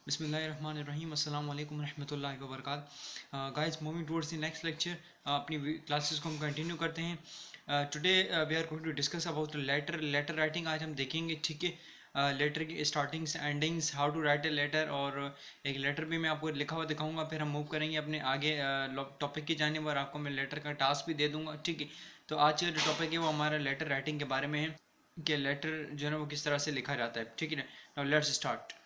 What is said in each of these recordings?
बिस्मिल्लाहिर्रहमानिर्रहीम अस्सलाम वालेकुम रहमतुल्लाहि व बरकातहू। Guys, moving towards the next lecture, अपनी क्लासेस को हम कंटिन्यू करते हैं। Today we are going to discuss about letter writing. आज हम देखेंगे, ठीक है, लेटर की startings endings, how to write a letter, और एक लेटर भी मैं आपको लिखा हुआ दिखाऊंगा। फिर हम मूव करेंगे अपने आगे टॉपिक की जानिब और आपको मैं लेटर का टास्क भी दे दूंगा, ठीक है। तो आज का जो टॉपिक है वो हमारा लेटर राइटिंग के बारे में है कि लेटर जो है ना वो किस तरह से लिखा जाता है, ठीक है ना। Now let's start.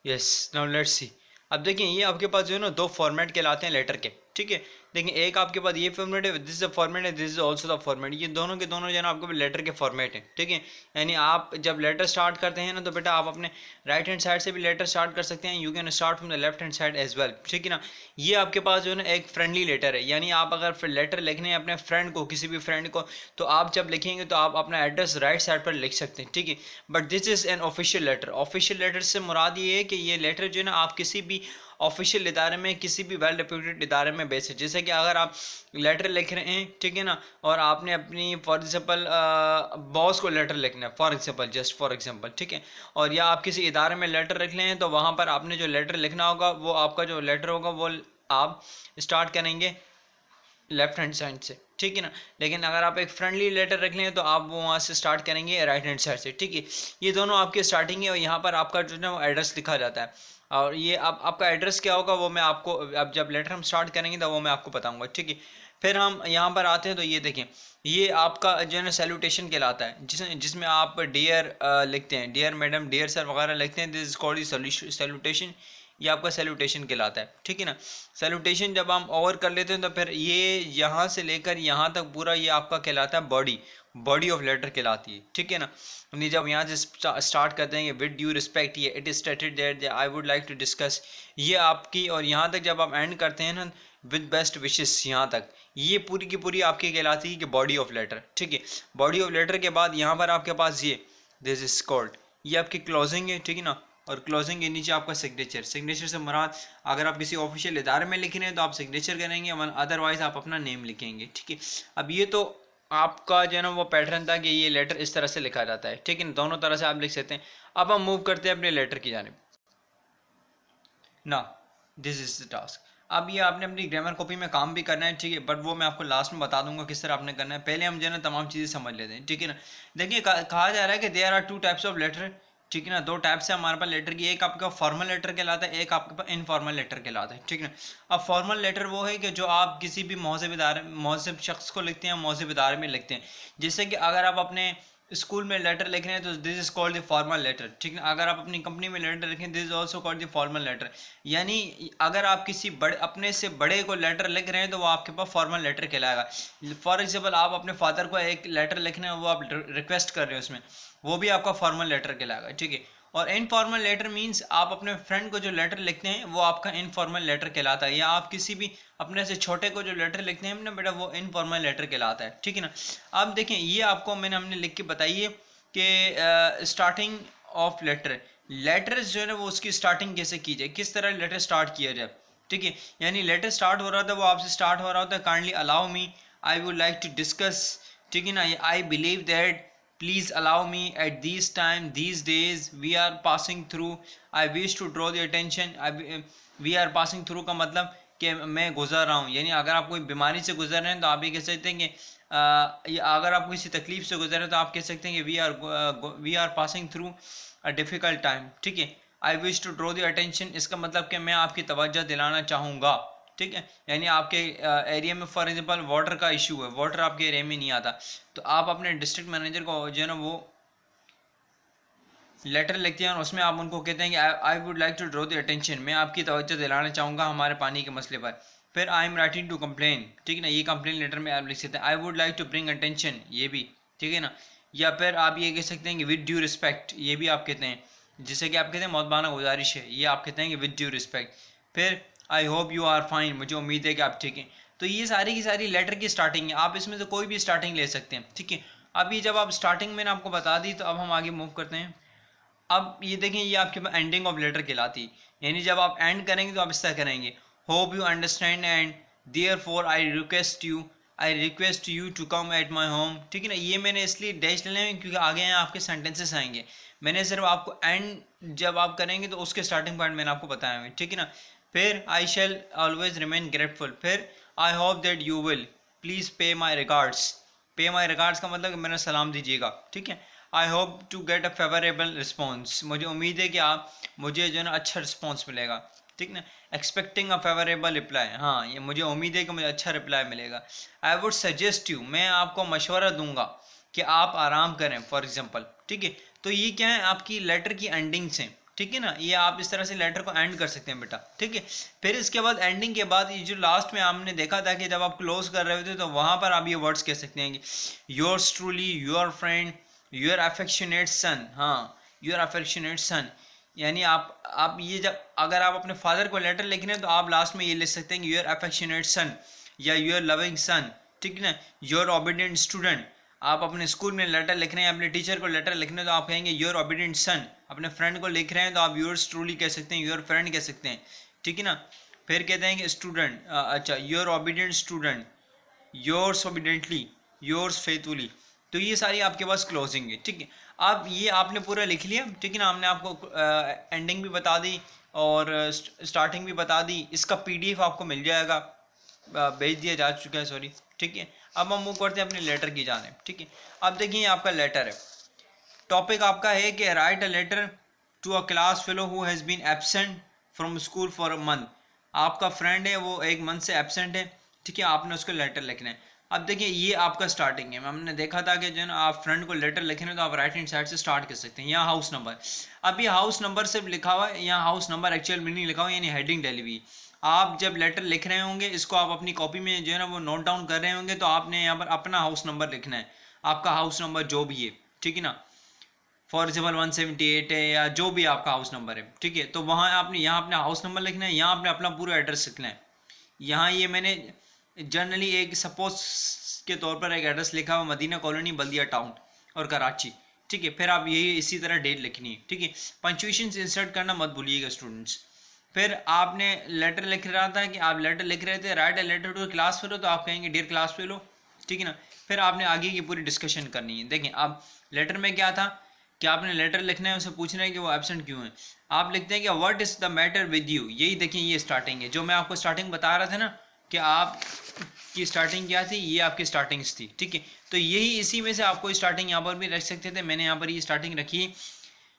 Yes, now let's see. अब देखिए, ये आपके पास जो है ना दो फॉर्मेट कहलाते हैं लेटर के, ठीक है। देखिए, एक आपके पास ये फॉर्मेट है, दिस इज द फॉर्मेट है, this is also the format. ये दोनों के दोनों जो है ना आपके लेटर के फॉर्मेट हैं, ठीक है। यानी आप जब लेटर स्टार्ट करते हैं ना तो बेटा आप अपने राइट हैंड साइड से भी लेटर स्टार्ट कर सकते हैं। You can start from the left hand side as well, ठीक है ना। ये आपके पास जो है ना एक फ्रेंडली लेटर है, यानी आप अगर फिर लेटर लिखने हैं अपने फ्रेंड को, किसी भी फ्रेंड को, तो आप जब लिखेंगे तो आप अपना एड्रेस राइट साइड पर लिख सकते हैं, ठीक है। But this is an official letter. Official letter से मुराद ये है कि ये लेटर जो है ना आप किसी भी ऑफिशियल इदारे में, किसी भी वेल रेप्यूटेड इदारे में भेज सकते। जैसे कि अगर आप लेटर लिख रहे हैं, ठीक है ना, और आपने अपनी फॉर एग्जांपल बॉस को लेटर लिखना है, for example, just for example, ठीक है, और या आप किसी इदारे में लेटर लिख रहे हैं तो वहाँ पर आपने जो लेटर लिखना होगा वो आपका जो लेटर होगा वो आप स्टार्ट करेंगे लेफ्ट हैंड साइड से, ठीक है ना। लेकिन अगर आप एक फ्रेंडली लेटर रख लें तो आप वो वहाँ से स्टार्ट करेंगे राइट हैंड साइड से, ठीक है। ये दोनों आपकी स्टार्टिंग है और यहाँ पर आपका जो है वो एड्रेस लिखा जाता है। और ये अब आपका एड्रेस क्या होगा वो मैं आपको, अब जब लेटर हम स्टार्ट करेंगे तो वो मैं आपको बताऊंगा, ठीक है। फिर हम यहाँ पर आते हैं तो ये देखें, ये आपका जो है ना सैल्यूटेशन कहलाता है, जिसमें आप डियर लिखते हैं, डियर मैडम, डियर सर वगैरह लिखते हैं। This is called salutation. ये आपका सैल्यूटेशन कहलाता है, ठीक है ना। सैल्यूटेशन जब हम ओवर कर लेते हैं तो फिर ये यहाँ से लेकर यहाँ तक पूरा ये आपका कहलाता है बॉडी, बॉडी ऑफ लेटर कहलाती है, ठीक है ना। नहीं, जब यहाँ से स्टार्ट करते हैं विद ड्यू रिस्पेक्ट, ये it is stated that I would like to discuss, ये आपकी, और यहाँ तक जब आप एंड करते हैं ना विद बेस्ट विशेस, यहाँ तक ये पूरी की पूरी आपकी कहलाती है कि बॉडी ऑफ लेटर, ठीक है। बॉडी ऑफ लेटर के बाद यहाँ पर आपके पास ये दिस इज कॉल्ड, ये आपकी क्लोजिंग है, ठीक है ना। और क्लोजिंग के नीचे आपका सिग्नेचर। सिग्नेचर से मुराद अगर आप किसी ऑफिशियल इदारे में लिख रहे हैं तो आप सिग्नेचर करेंगे, अदरवाइज आप अपना नेम लिखेंगे, ठीक है। अब ये तो आपका जो है ना वो पैटर्न था कि ये लेटर इस तरह से लिखा जाता है, ठीक है। दोनों तरह से आप लिख सकते हैं। अब हम मूव करते हैं अपने लेटर की जानिब। ना, दिस इज द टास्क। अब ये आपने अपनी ग्रामर कॉपी में काम भी करना है, ठीक है, बट वो मैं आपको लास्ट में बता दूंगा किस तरह आपने करना है। पहले हम जो है ना तमाम चीज़ें समझ लेते हैं, ठीक है ना। देखिए, कहा जा रहा है कि there are two types of letter, ठीक है ना। दो टाइप्स है हमारे पास लेटर की, एक आपका फॉर्मल लेटर कहलाता है, एक आपके पास इनफॉर्मल लेटर कहलाता है, ठीक है ना। अब फॉर्मल लेटर वो है कि जो आप किसी भी महज़ब शख्स को लिखते हैं, महज़ब इदारे में लिखते हैं। जैसे कि अगर आप अपने स्कूल में लेटर लिख रहे हैं तो this is called the formal letter, ठीक है। अगर आप अपनी कंपनी में लेटर लिखें, this is also called the formal letter. यानी अगर आप किसी बड़े, अपने से बड़े को लेटर लिख रहे हैं तो वो आपके पास फॉर्मल लेटर कहलाएगा। फॉर एग्जाम्पल, आप अपने फादर को एक लेटर लिखना है, वो आप रिक्वेस्ट कर रहे हो उसमें, वो भी आपका फॉर्मल लेटर कहलाएगा, ठीक है। और इनफॉर्मल लेटर मीन्स आप अपने फ्रेंड को जो लेटर लिखते हैं वो आपका इनफॉर्मल लेटर कहलाता है, या आप किसी भी अपने से छोटे को जो लेटर लिखते हैं ना बेटा, वो इनफॉर्मल लेटर कहलाता है, ठीक है ना। अब देखें, ये आपको हमने लिख के बताइए कि स्टार्टिंग ऑफ लेटर, लेटर्स जो है ना वो उसकी स्टार्टिंग कैसे की जाए, किस तरह लेटर स्टार्ट किया जाए, ठीक है। यानी लेटर स्टार्ट हो रहा था, वो आपसे स्टार्ट हो रहा होता है, kindly allow me, I would like to discuss, ठीक है ना, I believe that, please allow me at these time, these days we are passing through, I wish to draw the attention, we are passing through का मतलब कि मैं गुजर रहा हूँ। यानी अगर आप कोई बीमारी से गुजर रहे हैं तो आप ये कह सकते हैं कि अगर आप किसी तकलीफ से गुजर रहे हैं तो आप कह सकते हैं कि we are passing through a difficult time, ठीक है। I wish to draw the attention, इसका मतलब कि मैं आपकी तवज्जो दिलाना चाहूँगा, ठीक है। यानी आपके एरिया में फॉर एग्जांपल वाटर का इशू है, वाटर आपके एरिया में नहीं आता, तो आप अपने डिस्ट्रिक्ट मैनेजर को जो है ना वो लेटर लिखते हैं और उसमें आप उनको कहते हैं कि I would like to draw the attention, मैं आपकी तवज्जो दिलाना चाहूँगा हमारे पानी के मसले पर। फिर I am writing to complain, ठीक है ना, ये कंप्लेन लेटर में आप लिख सकते हैं। I would like to bring attention, ये भी, ठीक है ना। या फिर आप ये कह सकते हैं कि विद ड्यू रिस्पेक्ट, ये भी आप कहते हैं, जिसे कि आप कहते हैं मौतबाना गुजारिश है, ये आप कहते हैं कि विद ड्यू रिस्पेक्ट। फिर I hope you are fine, मुझे उम्मीद है कि आप ठीक हैं। तो ये सारी की सारी लेटर की स्टार्टिंग है, आप इसमें से कोई भी स्टार्टिंग ले सकते हैं, ठीक है। अब ये जब आप स्टार्टिंग मैंने आपको बता दी तो अब हम आगे मूव करते हैं। अब ये देखें, ये आपके पास एंडिंग ऑफ लेटर कहलाती है, यानी जब आप एंड करेंगे तो आप इस तरह करेंगे, hope you understand and therefore I request you to come at my home, ठीक है ना। ये मैंने इसलिए डैश ले लें क्योंकि आगे यहाँ आपके सेंटेंसेस आएंगे। मैंने सिर्फ आपको एंड जब आप करेंगे तो उसके स्टार्टिंग पॉइंट मैंने आपको बताया है, ठीक है ना। फिर आई शैल ऑलवेज रिमेन ग्रेटफुल, फिर I hope that you will please पे माई रिगार्ड्स। पे माई रिगार्ड्स का मतलब मेरा सलाम दीजिएगा, ठीक है। I hope to get a favourable response, मुझे उम्मीद है कि आप मुझे जो है ना अच्छा रिस्पॉन्स मिलेगा, ठीक ना। एक्सपेक्टिंग अ फेवरेबल रिप्लाई, हाँ ये मुझे उम्मीद है कि मुझे अच्छा रिप्लाई मिलेगा। आई वुड सजेस्ट यू, मैं आपको मशवरा दूंगा कि आप आराम करें, फॉर एग्जाम्पल, ठीक है। तो ये क्या है, आपकी लेटर की एंडिंग्स हैं, ठीक है ना। ये आप इस तरह से लेटर को एंड कर सकते हैं बेटा, ठीक है। फिर इसके बाद एंडिंग के बाद ये जो लास्ट में आपने देखा था कि जब आप क्लोज कर रहे होते तो वहां पर आप ये वर्ड्स कह सकते हैं कि yours truly your friend your affectionate son, हाँ योर अफेक्शनेट सन। यानी आप ये जब अगर आप अपने फादर को लेटर लिख रहे हैं तो आप लास्ट में ये लिख सकते हैं कि योर अफेक्शनेट सन या योर लविंग सन, ठीक है ना। योर ओबीडियंट स्टूडेंट, आप अपने स्कूल में लेटर लिख रहे हैं, अपने टीचर को लेटर लिख रहे हैं तो आप कहेंगे योर ओबीडियंट सन। अपने फ्रेंड को लिख रहे हैं तो आप योर्स ट्रूली कह सकते हैं, योर फ्रेंड कह सकते हैं, ठीक है ना। फिर कहते हैं कि स्टूडेंट, अच्छा your obedient student, yours obediently, yours faithfully. तो ये सारी आपके पास क्लोजिंग है, ठीक है। अब ये आपने पूरा लिख लिया, ठीक है ना। हमने आपको एंडिंग भी बता दी और स्टार्टिंग भी बता दी। इसका पीडीएफ आपको मिल जाएगा, भेज दिया जा चुका है, सॉरी, ठीक है। अब हम मूव करते हैं अपने लेटर की जाने, ठीक है। अब देखिए आपका लेटर है, टॉपिक आपका है कि write a letter to a class fellow who has been absent from school for a month. आपका फ्रेंड है वो एक मंथ से एब्सेंट है, ठीक है। आपने उसको लेटर लिखना है। अब देखिए ये आपका स्टार्टिंग है, हमने देखा था कि जो है ना आप फ्रेंड को लेटर लिखने तो आप राइट हैंड साइड से स्टार्ट कर सकते हैं। यहाँ हाउस नंबर, अब ये हाउस नंबर सिर्फ लिखा हुआ है, यहाँ हाउस नंबर एक्चुअल में नहीं लिखा हुआ, यानी हेडिंग डाली हुई। आप जब लेटर लिख रहे होंगे इसको आप अपनी कॉपी में जो है ना वो नोट डाउन कर रहे होंगे तो आपने यहाँ पर अपना हाउस नंबर लिखना है, आपका हाउस नंबर जो भी है, ठीक है ना। फॉर एग्जाम्पल 178 है या जो भी आपका हाउस नंबर है, ठीक है। तो वहाँ आपने यहाँ अपना हाउस नंबर लिखना है, यहाँ आपने अपना पूरा एड्रेस लिखना है। यहाँ ये मैंने जनरली एक सपोज के तौर पर एक एड्रेस लिखा हुआ, मदीना कॉलोनी बल्दिया टाउन और कराची, ठीक है। फिर आप यही इसी तरह डेट लिखनी है, ठीक है। पंक्चुएशन इंसर्ट करना मत भूलिएगा स्टूडेंट्स। फिर आपने लेटर लिख रहा था कि आप लेटर लिख रहे थे, write a letter to class fellow, तो आप कहेंगे डियर क्लास फेलो, ठीक है ना। फिर आपने आगे की पूरी डिस्कशन करनी है। देखें अब लेटर में क्या था कि आपने लेटर लिखना है, उसे पूछना है कि वो एब्सेंट क्यों है। आप लिखते हैं कि what is the matter with you, यही देखिए ये स्टार्टिंग है, जो मैं आपको स्टार्टिंग बता रहा था ना कि आप की स्टार्टिंग क्या थी, ये आपकी स्टार्टिंग्स थी, ठीक है। तो यही इसी में से आपको स्टार्टिंग यहाँ पर भी रख सकते थे, मैंने यहाँ पर ये स्टार्टिंग रखी है।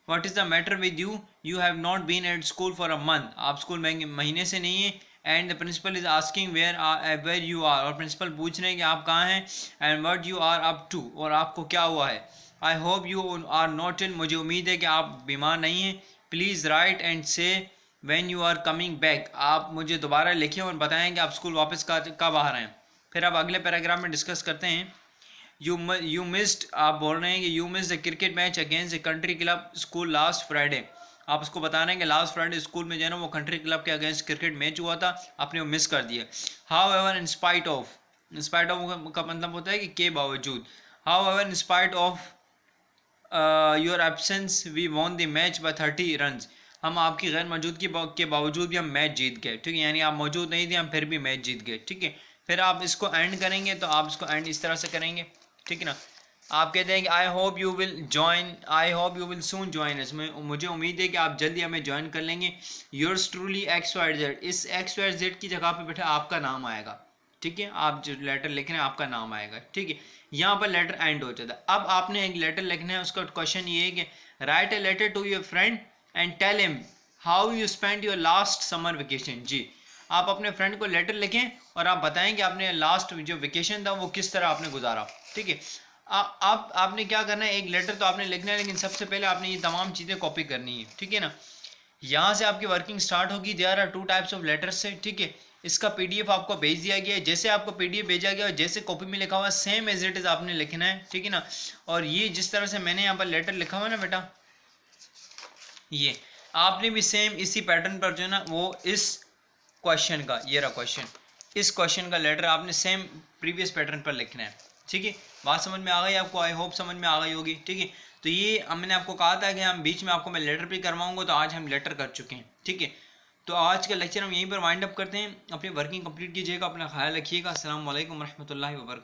What is the matter with you, you have not been at school for a month, आप स्कूल में महीने से नहीं है। And the principal is asking where you are, और प्रिंसिपल पूछ रहे हैं कि आप कहाँ हैं। And what you are up to, और आपको क्या हुआ है। I hope you are not ill, मुझे उम्मीद है कि आप बीमार नहीं हैं। प्लीज़ राइट एंड से when you are coming back, आप मुझे दोबारा लिखें और बताएं कि आप स्कूल वापस कब आ रहे हैं। फिर आप अगले पैराग्राफ में डिस्कस करते हैं। यू मिस्ड, आप बोल रहे हैं कि you miss the cricket match against the country club school last Friday. आप उसको बता रहे हैं कि लास्ट फ्राइडे स्कूल में जो है ना वो कंट्री क्लब के अगेंस्ट क्रिकेट मैच हुआ था, आपने वो मिस कर दिया। However in spite of, in spite of का मतलब होता है कि के बावजूद। However in spite of your absence we won the match by 30 run, हम आपकी गैर मौजूदगी के बावजूद भी हम मैच जीत गए, ठीक है। यानी आप मौजूद नहीं थे, हम फिर भी मैच जीत गए, ठीक है। फिर आप इसको एंड करेंगे तो आप इसको एंड इस तरह से करेंगे, ठीक है ना। आप कहते हैं कि आई hope you will join, I hope you will soon join us, मुझे उम्मीद है कि आप जल्दी हमें ज्वाइन कर लेंगे। Yours truly x y z, इस एक्स वाई जेड की जगह पे बेटा आपका नाम आएगा, ठीक है। आप जो लेटर लिख रहे हैं आपका नाम आएगा, ठीक है। यहाँ पर लेटर एंड हो जाता है। अब आपने एक लेटर लिखना है, उसका क्वेश्चन ये है कि write a letter to your friend and tell him how you spend your last summer vacation. जी, आप अपने फ्रेंड को लेटर लिखें और आप बताएं कि आपने लास्ट जो वेकेशन था वो किस तरह आपने गुजारा, ठीक है। आप आपने क्या करना है, एक लेटर तो आपने लिखना है, लेकिन सबसे पहले आपने ये तमाम चीज़ें कॉपी करनी है, ठीक है ना। यहाँ से आपकी वर्किंग स्टार्ट होगी। There are 2 types of letters से, ठीक है। इसका पीडीएफ आपको भेज दिया गया है, जैसे आपको पीडीएफ भेजा गया और जैसे कॉपी में लिखा हुआ है सेम एज इट इज़ आपने लिखना है, ठीक है ना। और ये जिस तरह से मैंने यहाँ पर लेटर लिखा हुआ है ना बेटा, ये आपने भी सेम इसी पैटर्न पर जो है ना वो इस क्वेश्चन का, ये रहा क्वेश्चन, इस क्वेश्चन का लेटर आपने सेम प्रीवियस पैटर्न पर लिखना है, ठीक है। बात समझ में आ गई आपको, आई होप समझ में आ गई होगी, ठीक है। तो ये मैंने आपको कहा था कि हम बीच में आपको मैं लेटर भी करवाऊंगा, तो आज हम लेटर कर चुके हैं, ठीक है। तो आज का लेक्चर हम यहीं पर वाइंड अप करते हैं। अपनी वर्किंग कंप्लीट कीजिएगा, अपना ख्याल रखिएगा। अस्सलाम वालेकुम रहमतुल्लाहि व बरकातहू।